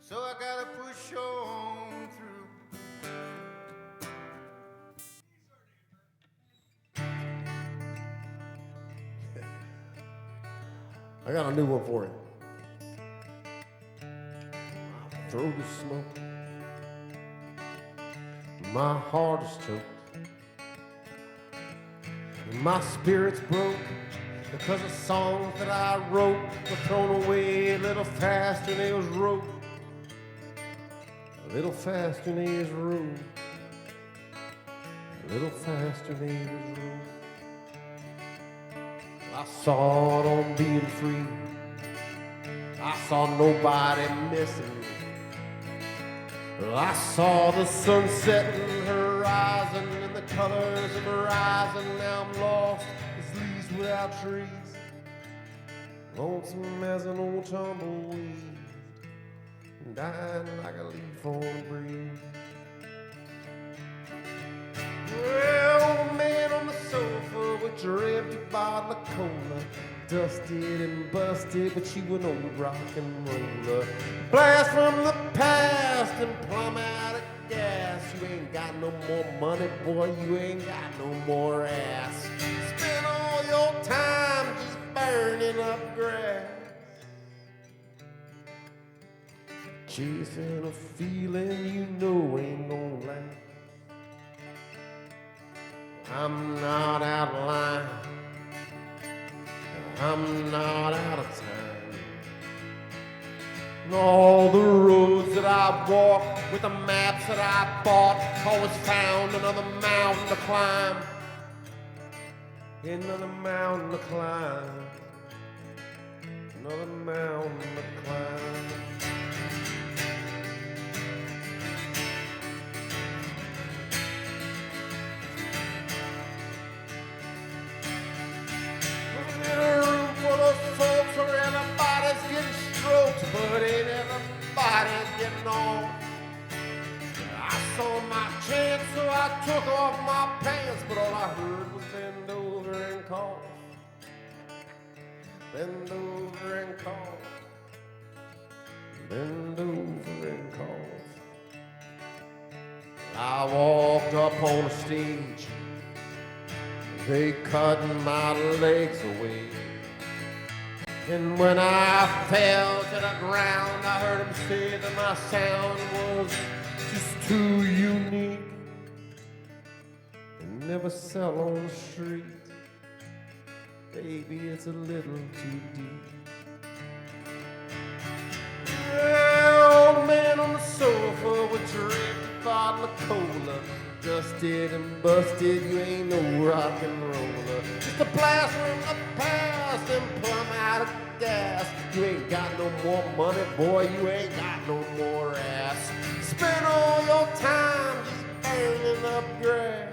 so I gotta push on through. I got a new one for you. My throat is smoking. My heart is choked. My spirit's broke because the songs that I wrote were thrown away a little faster than they was wrote. A little faster than they was wrote. A little faster than they was wrote. I saw it on being free. I saw nobody missing. I saw the sunsetting horizon and the colors of horizon. Now I'm lost as leaves without trees, lonesome as an old tumbleweed, dying like a leaf on the breeze. Well, old man on the sofa with your empty bottle of cola, dusted and busted, but you an old rock and roller. Blast from the past and plumb out of gas. You ain't got no more money, boy, you ain't got no more ass. Spend all your time just burning up grass, chasing a feeling you know ain't gonna last. I'm not out of line, I'm not out of time. And all the roads that I walk with the maps that I bought always found another mountain to climb. Another mountain to climb. Another mountain to climb. But ain't everybody getting on. I saw my chance, so I took off my pants, but all I heard was bend over and cough. Bend over and cough. Bend over and cough. I walked up on the stage. They cut my legs away. And when I fell to the ground, I heard him say that my sound was just too unique and never sell on the street. Baby, it's a little too deep. Yeah, old man on the sofa with your empty bottle of cola, dusted and busted, you ain't no rock and roller. Just a blast from the past and plumb out of gas. You ain't got no more money, boy, you ain't got no more ass. Spend all your time just burning up grass,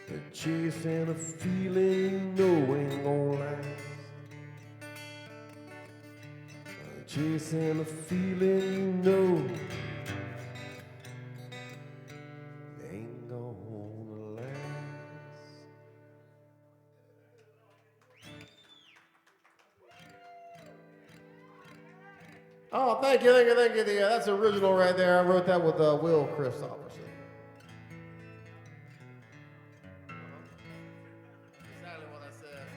and chasing a feeling you know ain't gonna last. Chasing a feeling you know ain't gonna last. Oh, thank you. That's original right there. I wrote that with Will Christopherson. Exactly what I said.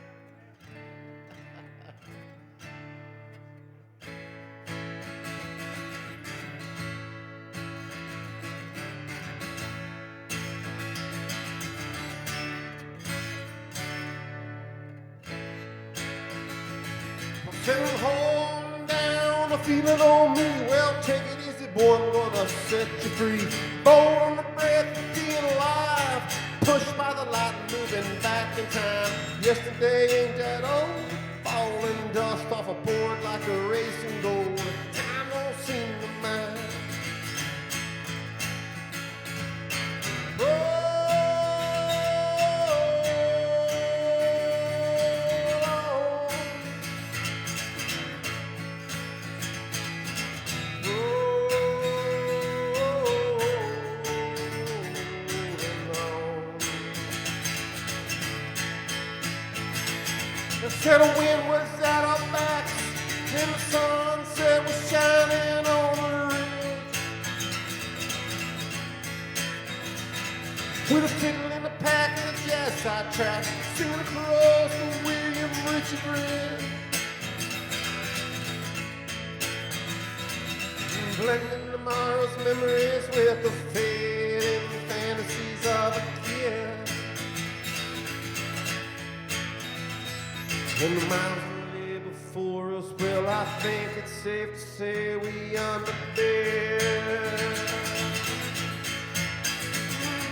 Sitting home down, a feeling on me. Well, take it easy, boy, I'm gonna set you free. Born on the breath of being alive, pushed by the light, moving back in time. Yesterday ain't that old, falling dust off a board like a racing goal. Time don't seem to mind. Said the wind was at our backs, And the sunset was shining on the ridge. With a fiddle in the pack and a jazz sidetrack, singing across the William Richard Bridge. Blending tomorrow's memories with the fading fantasies of a kid. And the miles we lay before us, well, I think it's safe to say we underbid.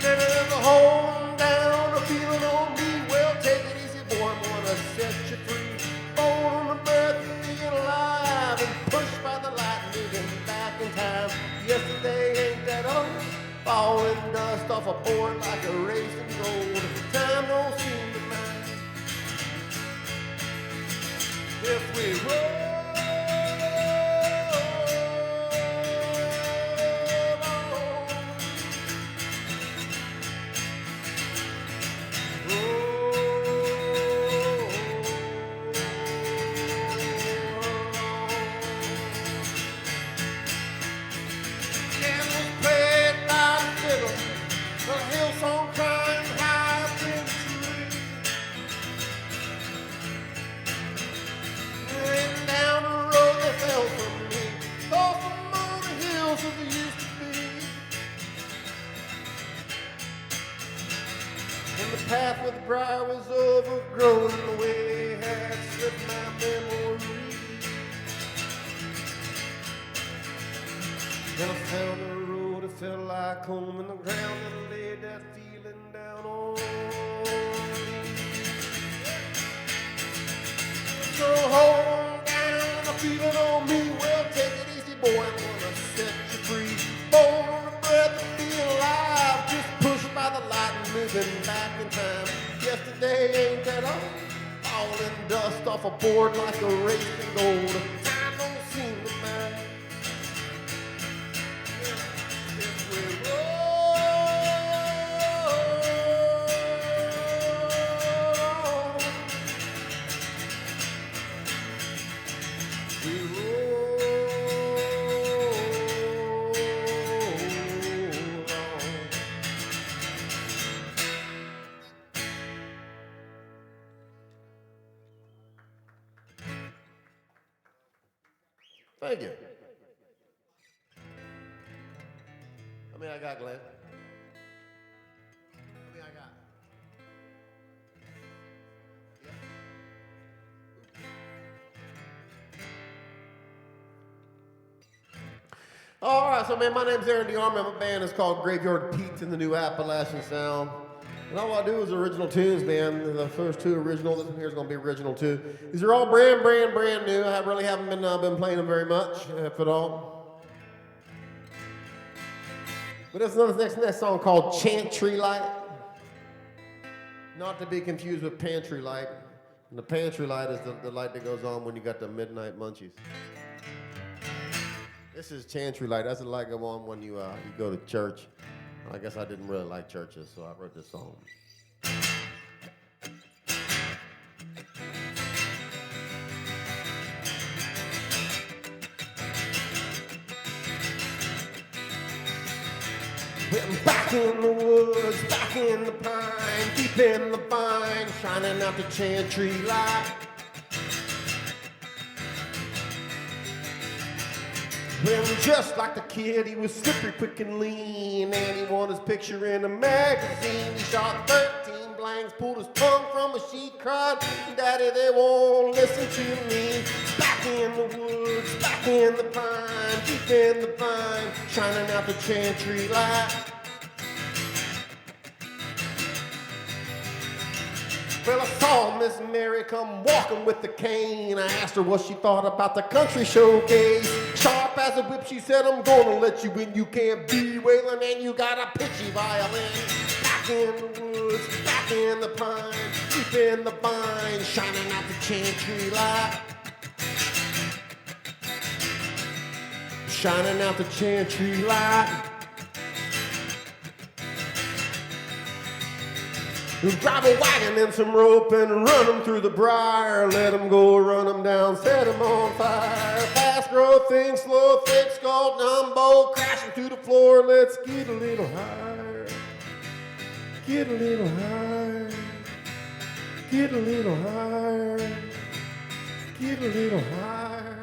There's a home down, a feeling on me. Well, take it easy, boy, I'm gonna set you free. Born on the birth of being alive and pushed by the light, moving back in time. Yesterday ain't that old, falling dust off a board like a racing gold. Time don't seem to mind if we roll. The path with the briar was overgrown, the way had slipped my memory. Then I found a road, it felt like home in the ground, and laid that feeling down on me. So hold on down, a feeling on me. Well, take it easy, boy, I'm gonna set you free. Born on the breath of being alive, just pushed by the light and moving back in time. Yesterday ain't that old, falling dust off a board like a racing gold. Time don't seem to matter if we roll. We roll on. Thank you. How many I got, Glenn? How many I got? Yeah. All right, so man, my name's Aaron DeYarmon. My band is called Graveyard Pete in the New Appalachian Sound. And all I do is original tunes, man. The first two original, this one here is going to be original too. These are all brand new. I really haven't been playing them very much, if at all. But there's another next song called Chantry Light. Not to be confused with Pantry Light. And the Pantry Light is the light that goes on when you got the midnight munchies. This is Chantry Light. That's the light go on when you go to church. I guess I didn't really like churches, so I wrote this song. Back in the woods, back in the pine, deep in the vine, shining out the Chantry Light. Well, just like the kid, he was slippery, quick and lean, and he wanted his picture in a magazine. He shot 13 blanks, pulled his tongue from a sheet, cried, "Daddy, they won't listen to me." Back in the woods, back in the pine, deep in the vine, shining out the Chantry Light. Well, I saw Miss Mary come walking with the cane. I asked her what she thought about the country showcase. Sharp as a whip, she said, "I'm gonna let you in. You can't be wailing and you got a pitchy violin." Back in the woods, back in the pine, deep in the vine, shining out the Chantry Light. Shining out the Chantry Light. Drive a wagon and some rope and run them through the briar. Let them go, run them down, set them on fire. Fast growth thing, slow, thick, skull, numb, bold, crashing to the floor. Let's get a little higher. Get a little higher. Get a little higher. Get a little higher.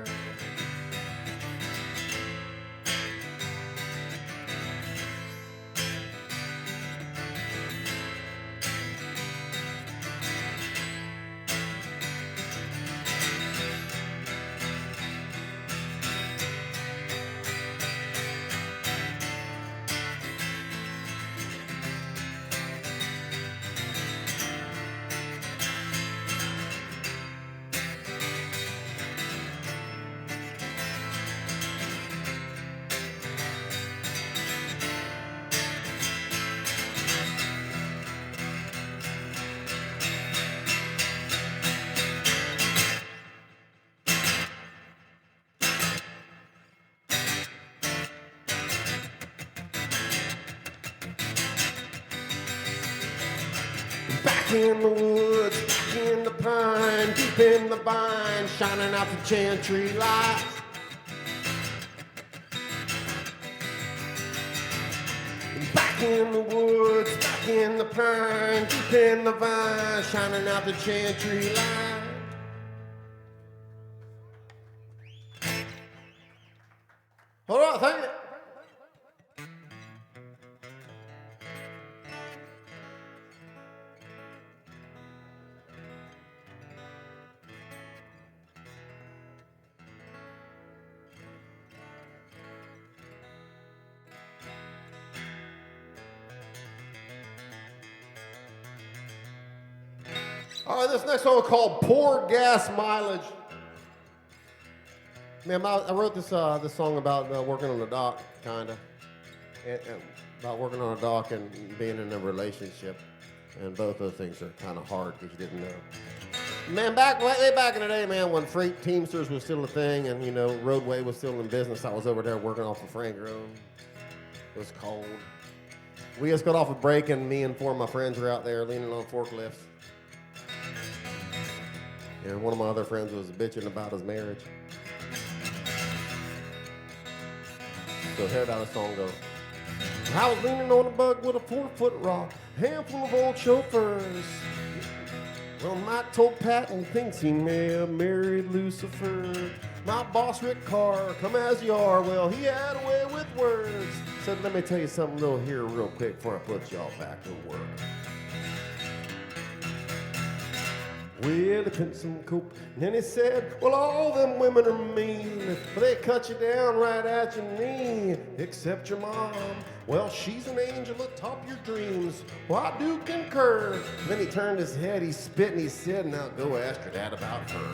Back in the woods, back in the pine, deep in the vine, shining out the chantry light. Back in the woods, back in the pine, deep in the vine, shining out the chantry light. Hold on, thank you. All right, this next song is called Poor Gas Mileage. Man, I wrote this song about working on the dock, kind of. About working on a dock and being in a relationship. And both those things are kind of hard because you didn't know. Man, way back in the day, man, when freight teamsters was still a thing and, you know, roadway was still in business, I was over there working off of Frank Road. It was cold. We just got off a break and me and four of my friends were out there leaning on forklifts. And one of my other friends was bitching about his marriage. So here's how the song goes. I was leaning on a bug with a 4-foot rock, handful of old chauffeurs. Well, Mike told Patton thinks he may have married Lucifer. My boss, Rick Carr, come as you are. Well, he had a way with words. Said, let me tell you something real quick before I put y'all back to work. Well, he pimped some coke, and then he said, well, all them women are mean. They cut you down right at your knee, except your mom. Well, she's an angel atop your dreams. Well, I do concur. Then he turned his head, he spit, and he said, now go ask your dad about her.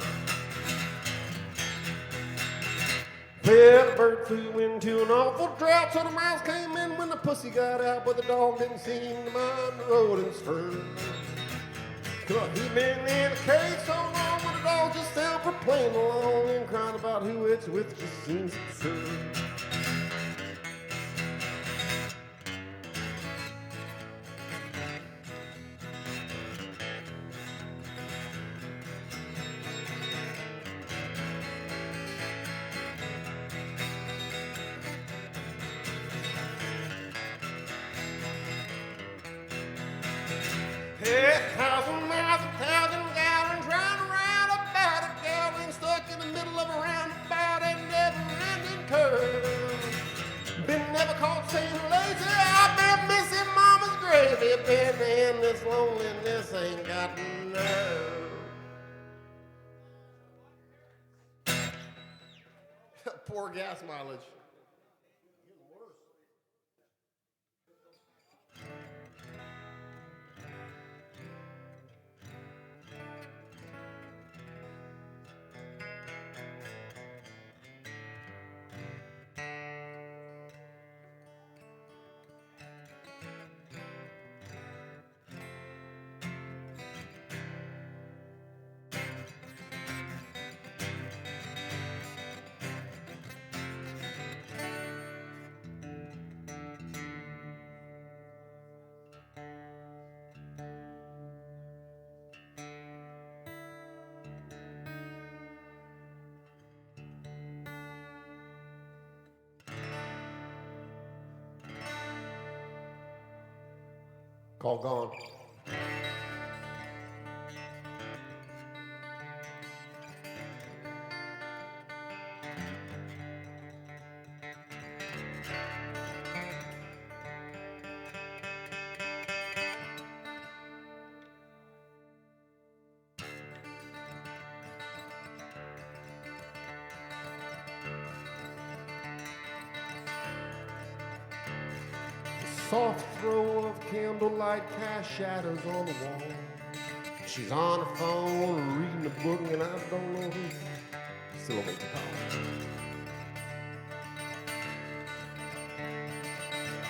Well, the bird flew into an awful drought, so the mouse came in when the pussy got out, but the dog didn't seem to mind the rodent's fur. He'd been in a cage so long, but the dog just fell for playing along and crying about who it's with just seems absurd. Hey, 1,000 miles, 1,000 gallons, round around about a gallon, stuck in the middle of a roundabout and never-ending curve. Been never caught saying lazy, I've been missing mama's gravy. Been in this loneliness, ain't got nerve. Poor gas mileage. called Gone. Soft throw of candlelight cast shadows on the wall. She's on her phone reading a book and I don't know who. Still awake to call.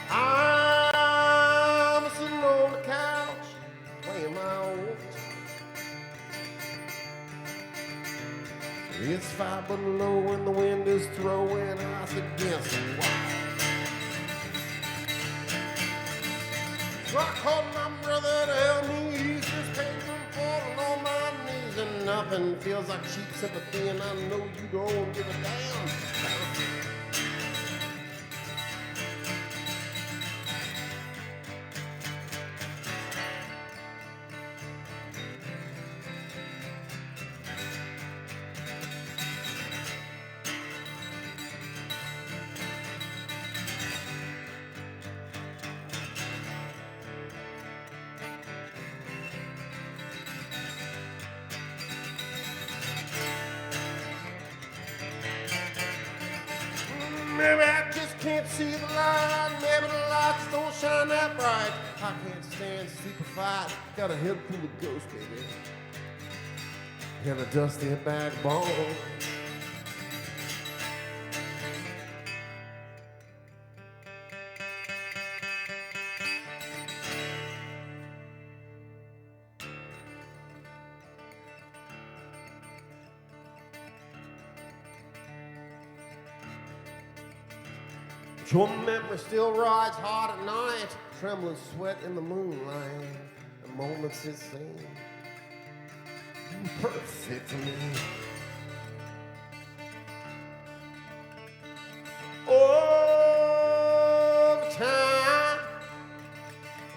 I'm sitting on the couch playing my old guitar. It's 5 below and the wind is throwing ice against the wall. So I called my brother to help me ease this pain from falling on my knees. And nothing feels like cheap sympathy, and I know you don't give a damn. Maybe I just can't see the light. Maybe the lights don't shine that bright. I can't stand stupefied. Got a head full of ghosts, baby. And a dusty backbone. Your memory still rides hard at night, trembling sweat in the moonlight. The moments it seemed perfect for me. Over time,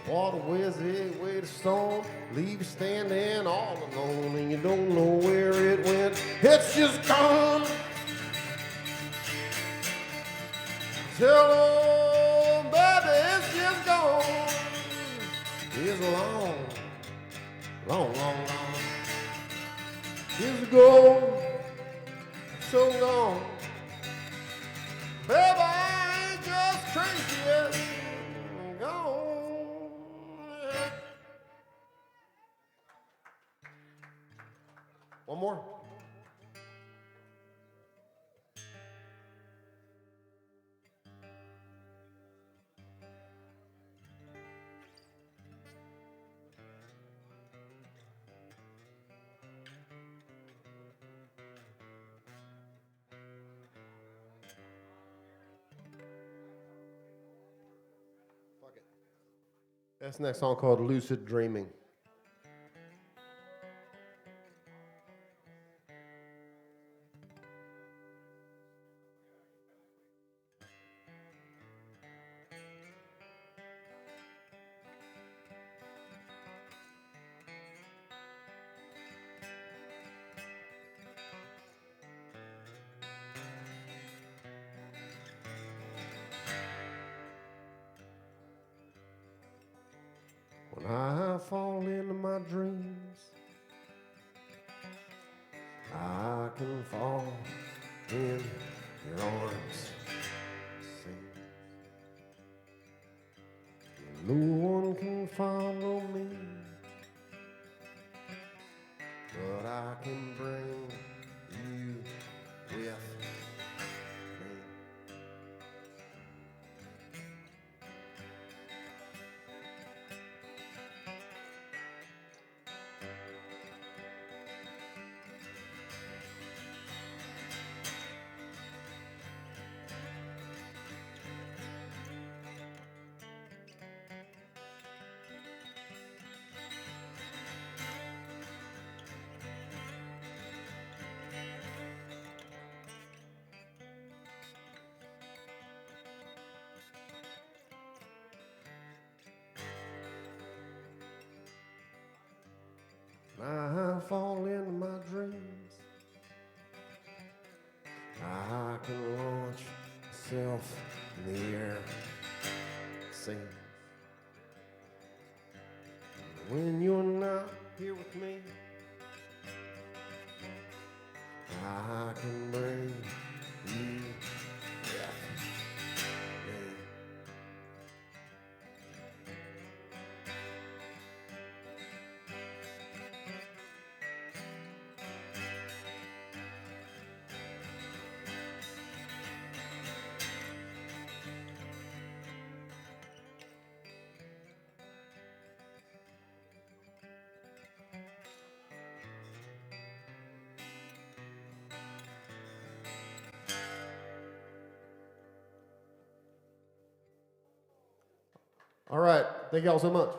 water wears its way to stone, leave you standing all alone, and you don't know where it went. It's just gone. Hello, baby, it's just gone. It's long, long, long, long. It's gone, so gone. Baby, I ain't just crazy yet. Gone. One more. That's the next song called Lucid Dreaming. When I fall into my dreams, I can fall in your arms. No one can follow me, but I can bring you with me. I fall into my dreams. I can launch myself in the air. Sing. When you're not here with me, I can bring you death. All right. Thank y'all so much.